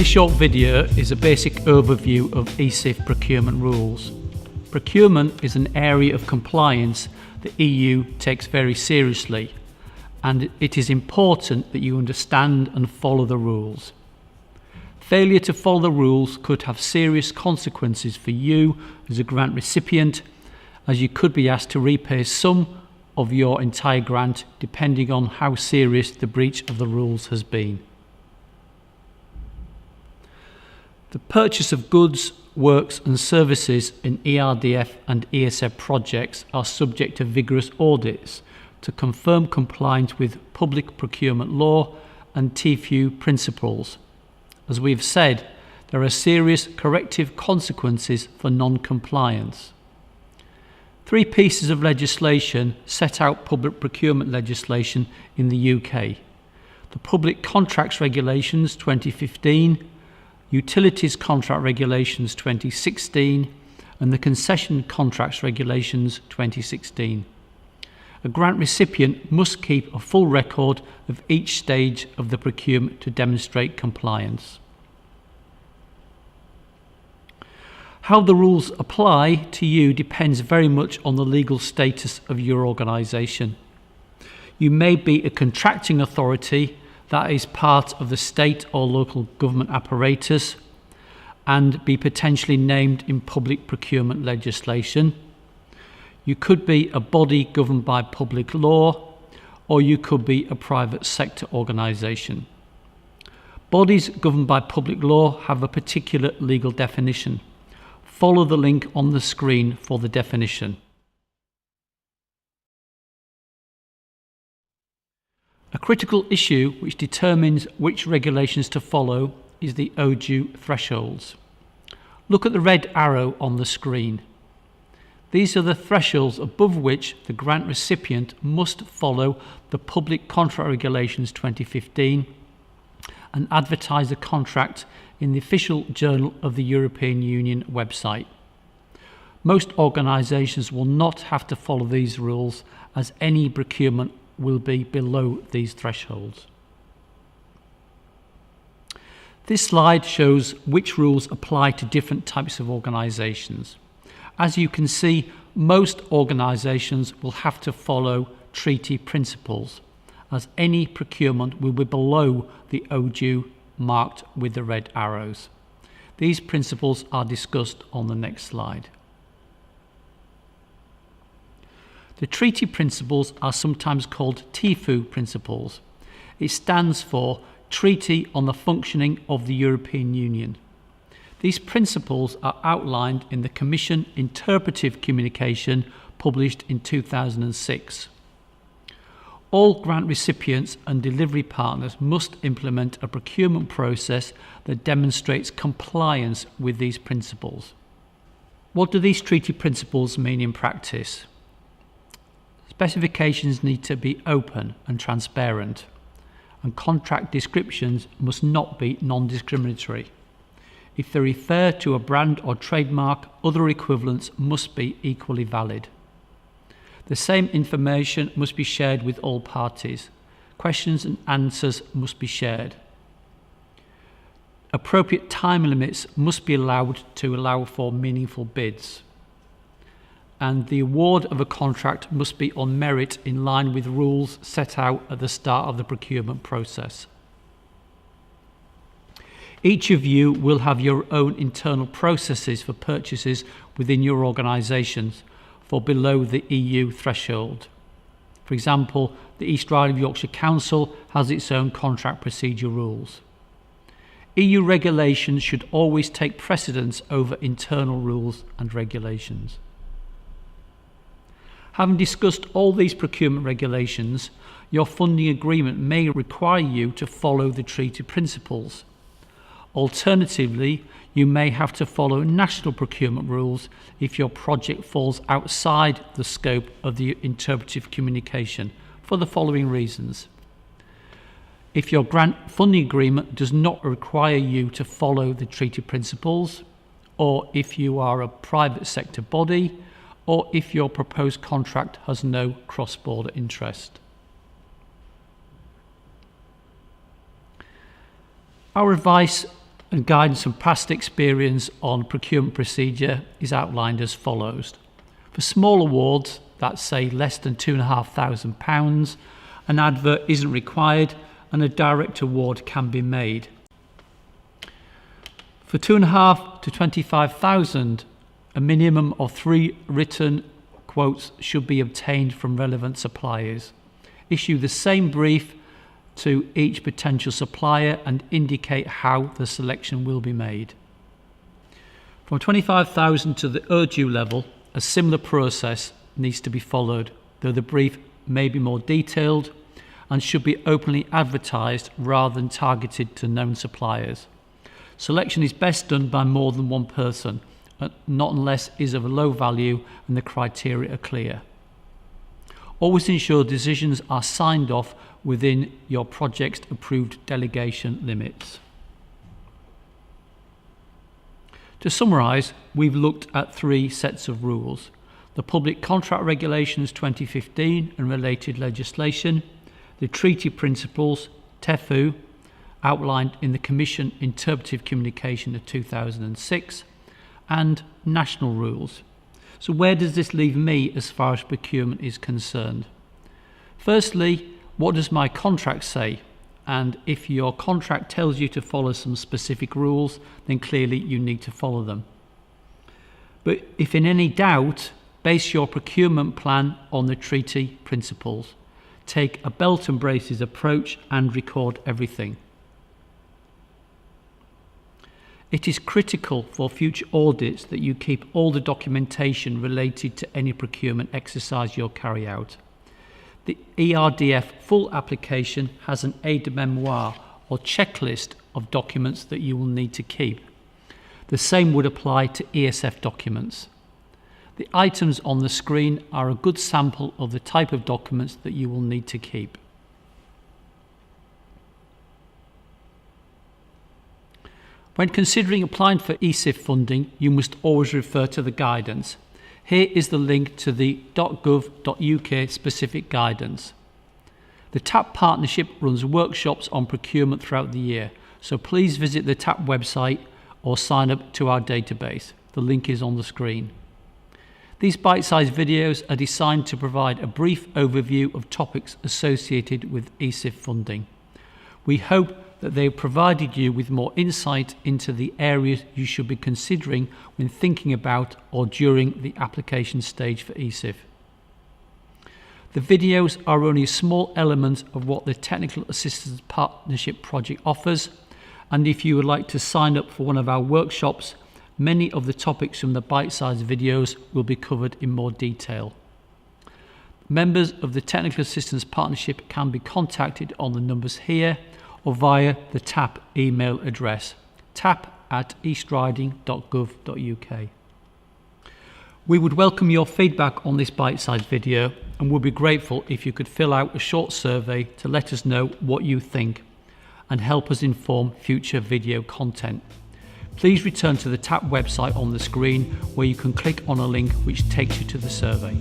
This short video is a basic overview of ESIF procurement rules. Procurement is an area of compliance the EU takes very seriously, and it is important that you understand and follow the rules. Failure to follow the rules could have serious consequences for you as a grant recipient, as you could be asked to repay some of your entire grant depending on how serious the breach of the rules has been. The purchase of goods, works and services in ERDF and ESF projects are subject to vigorous audits to confirm compliance with public procurement law and TFU principles. As we have said, there are serious corrective consequences for non-compliance. 3 pieces of legislation set out public procurement legislation in the UK: the Public Contracts Regulations 2015, Utilities Contract Regulations 2016 and the Concession Contracts Regulations 2016. A grant recipient must keep a full record of each stage of the procurement to demonstrate compliance. How the rules apply to you depends very much on the legal status of your organisation. You may be a contracting authority that is part of the state or local government apparatus and be potentially named in public procurement legislation. You could be a body governed by public law, or you could be a private sector organisation. Bodies governed by public law have a particular legal definition. Follow the link on the screen for the definition. A critical issue which determines which regulations to follow is the Ojou Thresholds. Look at the red arrow on the screen. These are the thresholds above which the grant recipient must follow the Public Contract Regulations 2015 and advertise the contract in the official journal of the European Union website. Most organisations will not have to follow these rules, as any procurement will be below these thresholds. This slide shows which rules apply to different types of organisations. As you can see, most organisations will have to follow treaty principles, as any procurement will be below the Ojou marked with the red arrows. These principles are discussed on the next slide. The treaty principles are sometimes called TFU principles. It stands for Treaty on the Functioning of the European Union. These principles are outlined in the Commission Interpretive Communication published in 2006. All grant recipients and delivery partners must implement a procurement process that demonstrates compliance with these principles. What do these treaty principles mean in practice? Specifications need to be open and transparent, and contract descriptions must not be non-discriminatory. If they refer to a brand or trademark, other equivalents must be equally valid. The same information must be shared with all parties. Questions and answers must be shared. Appropriate time limits must be allowed to allow for meaningful bids. And the award of a contract must be on merit in line with rules set out at the start of the procurement process. Each of you will have your own internal processes for purchases within your organisations for below the EU threshold. For example, the East Riding of Yorkshire Council has its own contract procedure rules. EU regulations should always take precedence over internal rules and regulations. Having discussed all these procurement regulations, your funding agreement may require you to follow the treaty principles. Alternatively, you may have to follow national procurement rules if your project falls outside the scope of the interpretive communication for the following reasons. If your grant funding agreement does not require you to follow the treaty principles, or if you are a private sector body, or if your proposed contract has no cross-border interest. Our advice and guidance from past experience on procurement procedure is outlined as follows. For small awards that say less than £2,500, an advert isn't required and a direct award can be made. For £2,500 to £25,000, a minimum of 3 written quotes should be obtained from relevant suppliers. Issue the same brief to each potential supplier and indicate how the selection will be made. From £25,000 to the Ojou level, a similar process needs to be followed, though the brief may be more detailed and should be openly advertised rather than targeted to known suppliers. Selection is best done by more than one person, not unless it is of a low value and the criteria are clear. Always ensure decisions are signed off within your project's approved delegation limits. To summarise, we've looked at 3 sets of rules: the Public Contract Regulations 2015 and related legislation, the Treaty Principles, TEFU, outlined in the Commission Interpretive Communication of 2006, and national rules. So where does this leave me as far as procurement is concerned? Firstly, what does my contract say? And if your contract tells you to follow some specific rules, then clearly you need to follow them. But if in any doubt, base your procurement plan on the treaty principles. Take a belt and braces approach and record everything. It is critical for future audits that you keep all the documentation related to any procurement exercise you'll carry out. The ERDF full application has an aide-de-memoire or checklist of documents that you will need to keep. The same would apply to ESF documents. The items on the screen are a good sample of the type of documents that you will need to keep. When considering applying for ESIF funding, you must always refer to the guidance. Here is the link to the .gov.uk specific guidance. The TAP partnership runs workshops on procurement throughout the year, so please visit the TAP website or sign up to our database. The link is on the screen. These bite-sized videos are designed to provide a brief overview of topics associated with ESIF funding. We hope that they have provided you with more insight into the areas you should be considering when thinking about or during the application stage for ESIF. The videos are only a small element of what the Technical Assistance Partnership project offers, and if you would like to sign up for one of our workshops, many of the topics from the bite-sized videos will be covered in more detail. Members of the Technical Assistance Partnership can be contacted on the numbers here or via the TAP email address, tap@eastriding.gov.uk. We would welcome your feedback on this bite-sized video and would be grateful if you could fill out a short survey to let us know what you think and help us inform future video content. Please return to the TAP website on the screen where you can click on a link which takes you to the survey.